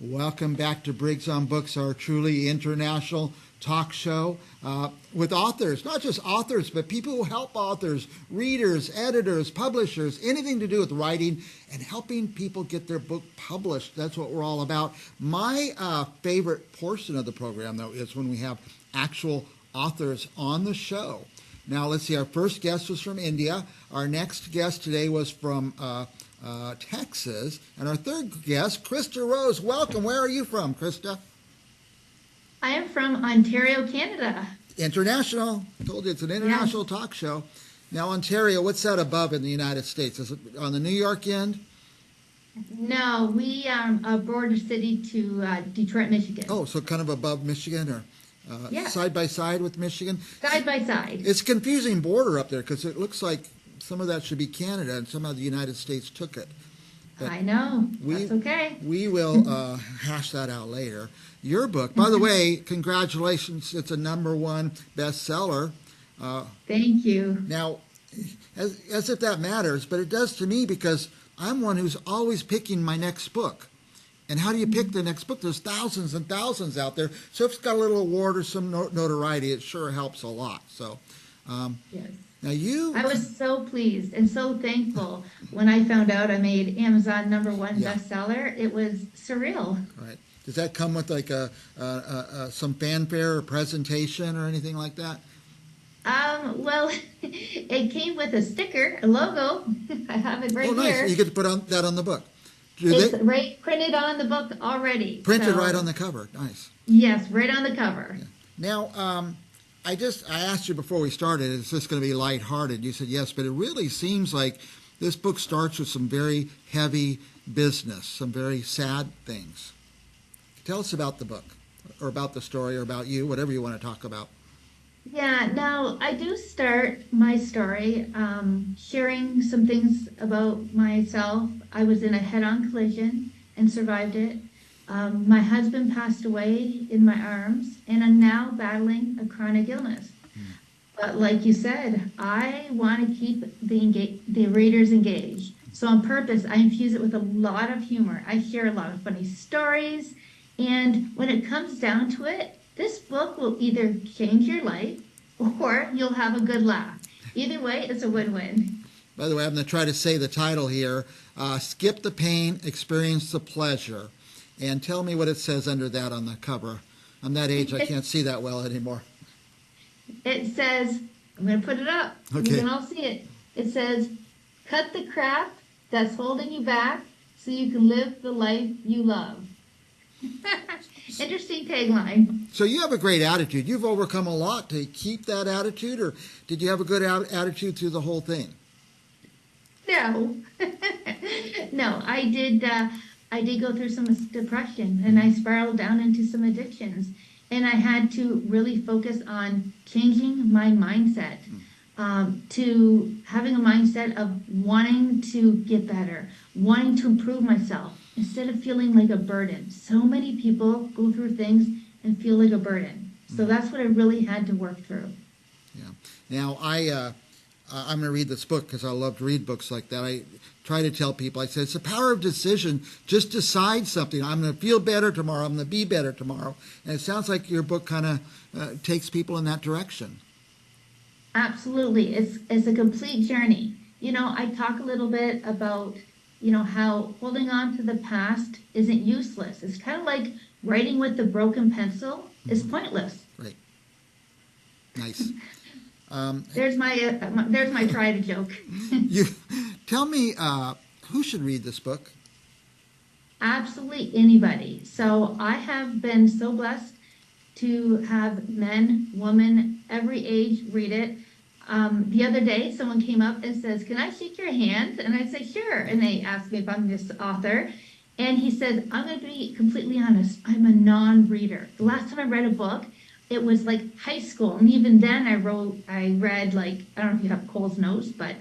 Welcome back to Briggs on Books, our truly international talk show with authors, not just authors, but people who help authors, readers, editors, publishers, anything to do with writing and helping people get their book published. That's what we're all about. My favorite portion of the program, though, is when we have actual authors on the show. Now, let's see, our first guest was from India. Our next guest today was from Texas. And our third guest, Christa Rose. Welcome. Where are you from, Christa? I am from Ontario, Canada. International. I told you it's an international talk show. Now, Ontario, what's that above in the United States? Is it on the New York end? No, we are a border city to Detroit, Michigan. Oh, so kind of above Michigan or side by side with Michigan? Side by side. It's a confusing border up there because it looks like some of that should be Canada and somehow the United States took it. But I know. That's okay. We will hash that out later. Your book, by the way, congratulations. It's a #1 bestseller. Thank you. Now, as if that matters, but it does to me because I'm one who's always picking my next book. And how do you pick the next book? There's thousands and thousands out there. So if it's got a little award or some notoriety, it sure helps a lot. So, yes. Now I was so pleased and so thankful when I found out I made Amazon #1 bestseller. It was surreal. Right. Does that come with like some fanfare or presentation or anything like that? Well, it came with a sticker, a logo. I have it right here. Oh, nice. You get to put that on the book. It's right printed on the book already. Printed right on the cover. Nice. Yes, right on the cover. Yeah. Now, I asked you before we started, is this going to be lighthearted? You said yes, but it really seems like this book starts with some very heavy business, some very sad things. Tell us about the book, or about the story, or about you, whatever you want to talk about. Yeah, now I do start my story sharing some things about myself. I was in a head-on collision and survived it. My husband passed away in my arms, and I'm now battling a chronic illness. But like you said, I want to keep the readers engaged. So on purpose, I infuse it with a lot of humor. I share a lot of funny stories, and when it comes down to it, this book will either change your life or you'll have a good laugh. Either way, it's a win-win. By the way, I'm going to try to say the title here. Skip the pain, experience the pleasure. And tell me what it says under that on the cover. I'm that age, I can't see that well anymore. It says, I'm going to put it up. Okay. You can all see it. It says, cut the crap that's holding you back so you can live the life you love. Interesting tagline. So you have a great attitude. You've overcome a lot to keep that attitude, or did you have a good attitude through the whole thing? No. No, I did. I did go through some depression, and I spiraled down into some addictions. And I had to really focus on changing my mindset to having a mindset of wanting to get better, wanting to improve myself, instead of feeling like a burden. So many people go through things and feel like a burden. So that's what I really had to work through. Yeah. Now, I'm going to read this book because I love to read books like that. I try to tell people, I said, it's the power of decision. Just decide something. I'm going to feel better tomorrow. I'm going to be better tomorrow. And it sounds like your book kind of takes people in that direction. Absolutely. It's a complete journey. You know, I talk a little bit about, you know, how holding on to the past isn't useless. It's kind of like writing with a broken pencil is pointless. Right. Nice. There's my try to joke. You tell me, who should read this book? Absolutely anybody. So I have been so blessed to have men, women, every age read it. The other day, someone came up and says, "Can I shake your hand?" And I say, "Sure." And they asked me if I'm this author. And he said, "I'm going to be completely honest. I'm a non-reader. The last time I read a book, it was like high school. And even then I read like, I don't know if you have Cole's Notes, but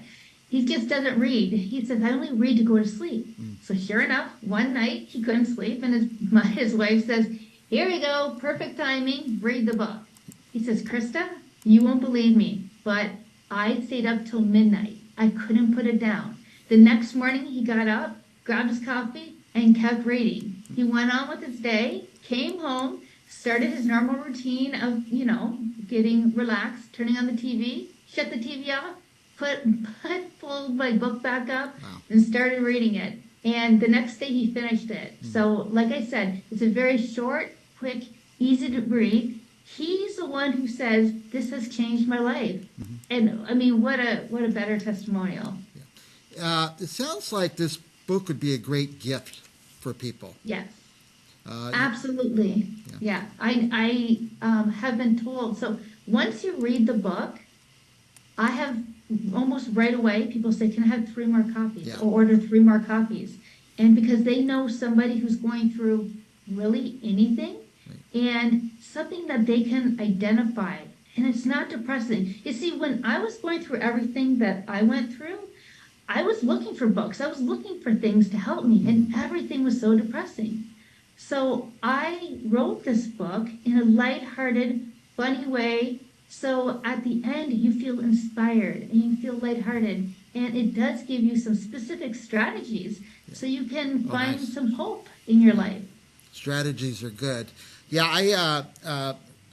he just doesn't read. He says, I only read to go to sleep. So sure enough, one night he couldn't sleep, and his wife says, "Here you go, perfect timing, read the book." He says, "Christa, you won't believe me, but I stayed up till midnight. I couldn't put it down. The next morning he got up, grabbed his coffee, and kept reading. He went on with his day, came home, started his normal routine of, getting relaxed, turning on the TV, shut the TV off, pulled my book back up, Wow. and started reading it. And the next day he finished it. So, like I said, it's a very short, quick, easy to read. He's the one who says, this has changed my life. And I mean, what a better testimonial. It sounds like this book would be a great gift for people. Yes. Absolutely. Yeah. I have been told. So once you read the book, I have almost right away, people say, can I have 3 more copies? Yeah. Or order 3 more copies. And because they know somebody who's going through really anything and something that they can identify. And it's not depressing. You see, when I was going through everything that I went through, I was looking for books. I was looking for things to help me, and everything was so depressing. So I wrote this book in a lighthearted, funny way. So at the end, you feel inspired and you feel lighthearted. And it does give you some specific strategies so you can find some hope in your life. Strategies are good. Yeah,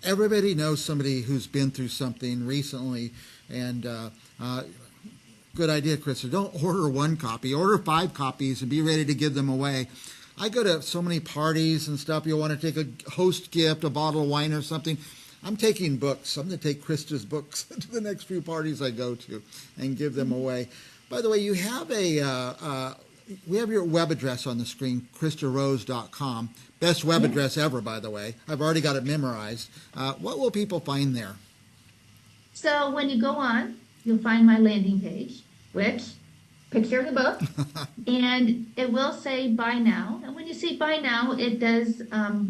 everybody knows somebody who's been through something recently, and good idea, Christa. Don't order 1 copy. Order 5 copies and be ready to give them away. I go to so many parties and stuff. You'll want to take a host gift, a bottle of wine or something. I'm taking books. I'm going to take Christa's books to the next few parties I go to and give them away. By the way, you have we have your web address on the screen, ChristaRose.com. Best web address ever, by the way. I've already got it memorized. What will people find there? So when you go on, you'll find my landing page, which picture of the book, and it will say buy now. And when you say buy now, it does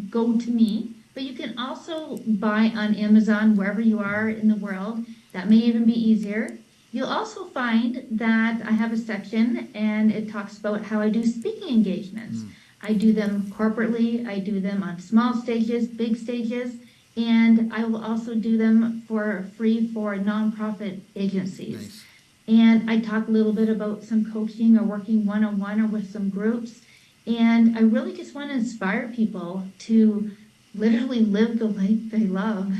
go to me. But you can also buy on Amazon wherever you are in the world. That may even be easier. You'll also find that I have a section, and it talks about how I do speaking engagements. I do them corporately. I do them on small stages, big stages, and I will also do them for free for nonprofit agencies. Nice. And I talk a little bit about some coaching or working one-on-one or with some groups. And I really just want to inspire people to literally live the life they love.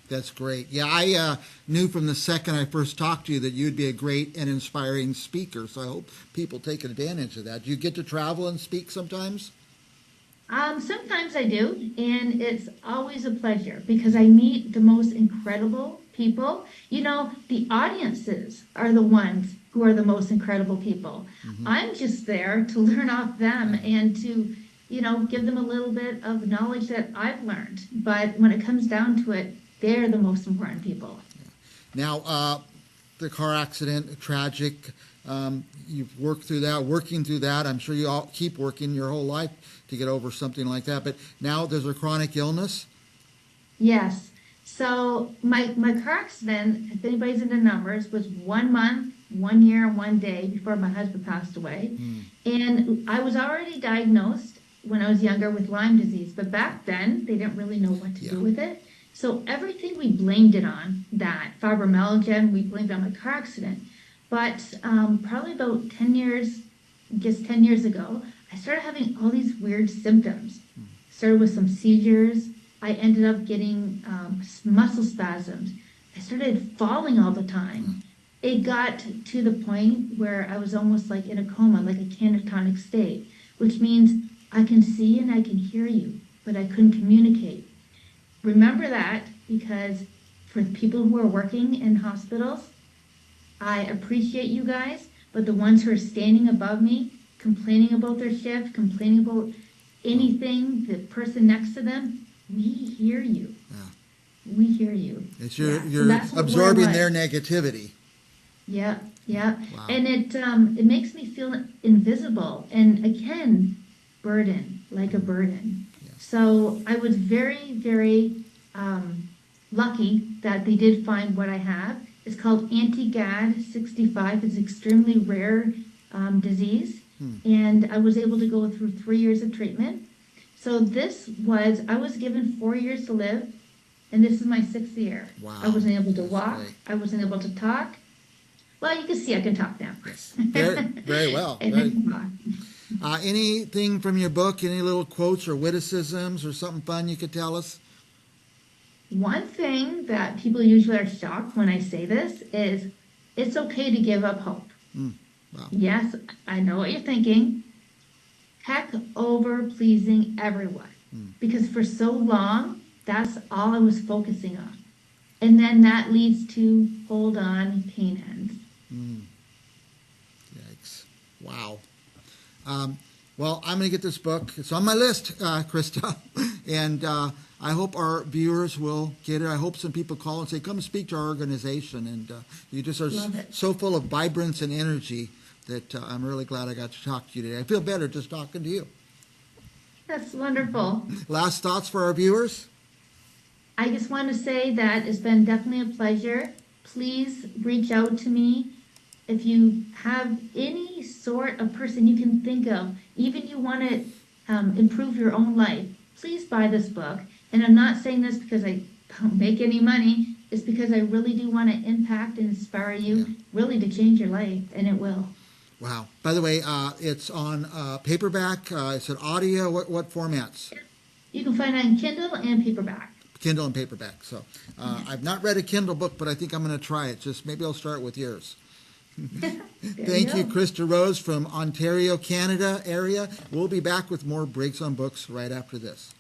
That's great. Yeah, I knew from the second I first talked to you that you'd be a great and inspiring speaker, so I hope people take advantage of that. Do you get to travel and speak sometimes? Sometimes I do, and it's always a pleasure because I meet the most incredible people. The audiences are the ones who are the most incredible people. I'm just there to learn off them and to give them a little bit of knowledge that I've learned. But when it comes down to it, they're the most important people. Now, the car accident, tragic, you've working through that. I'm sure you all keep working your whole life to get over something like that. But now there's a chronic illness? Yes. So my car accident, if anybody's into numbers, was 1 month, 1 year, and 1 day before my husband passed away. And I was already diagnosed when I was younger with Lyme disease. But back then, they didn't really know what to do with it. So everything we blamed it on, that fibromyalgia, and we blamed it on my car accident. But probably about 10 years ago, I started having all these weird symptoms. Started with some seizures. I ended up getting muscle spasms. I started falling all the time. It got to the point where I was almost like in a coma, like a catatonic state, which means I can see and I can hear you, but I couldn't communicate. Remember that, because for the people who are working in hospitals, I appreciate you guys, but the ones who are standing above me, complaining about their shift, complaining about anything, the person next to them, we hear you. Yeah. We hear you. It's you're absorbing their negativity. Yeah, yeah. Wow. And it makes me feel invisible, and again, like a burden. Yeah. So I was very, very lucky that they did find what I have. It's called anti-GAD65. It's an extremely rare disease. And I was able to go through 3 years of treatment. So I was given 4 years to live, and this is my 6th year. Wow. I wasn't able to walk. Great. I wasn't able to talk. Well, you can see I can talk now. Yes. Very well. Anything from your book, any little quotes or witticisms or something fun you could tell us? One thing that people usually are shocked when I say this is it's okay to give up hope. Mm, wow. Yes, I know what you're thinking. Heck over pleasing everyone. Because for so long, that's all I was focusing on. And then that leads to hold on, pain ends. Yikes. Wow. Well, I'm going to get this book. It's on my list, Christa. And I hope our viewers will get it. I hope some people call and say, come speak to our organization. And you just are so full of vibrance and energy that I'm really glad I got to talk to you today. I feel better just talking to you. That's wonderful. Last thoughts for our viewers? I just want to say that it's been definitely a pleasure. Please reach out to me if you have any sort of person you can think of, even you want to improve your own life. Please buy this book. And I'm not saying this because I don't make any money. It's because I really do want to impact and inspire you, really to change your life, and it will. Wow. By the way, it's on paperback. It's an audio. What formats? You can find it on Kindle and paperback. Kindle and paperback. So I've not read a Kindle book, but I think I'm going to try it. Just maybe I'll start with yours. Thank you, Christa Rose from Ontario, Canada area. We'll be back with more Briggs on Books right after this.